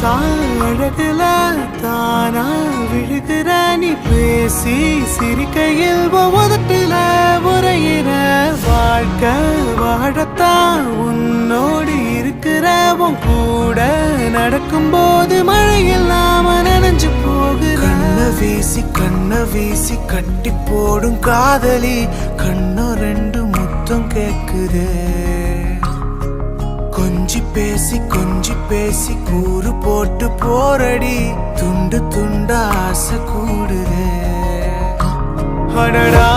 அழகுல தானா விழுகிற நீ பேசி சிரிக்கையில் உதட்டுல உரையிற வாழ்க்கை வாழத்தான் உன்னோடு இருக்கிற உன் கூட நடக்கும்போது மழையில்லாம நனைஞ்சு போகிற கண்ண வீசி கட்டி போடும் காதலி கண்ணோ ரெண்டு முத்தம் கேக்குது கொஞ்சி பேசி கூறு போட்டு போரடி துண்டு துண்டா ஆசை கூடுது அடடா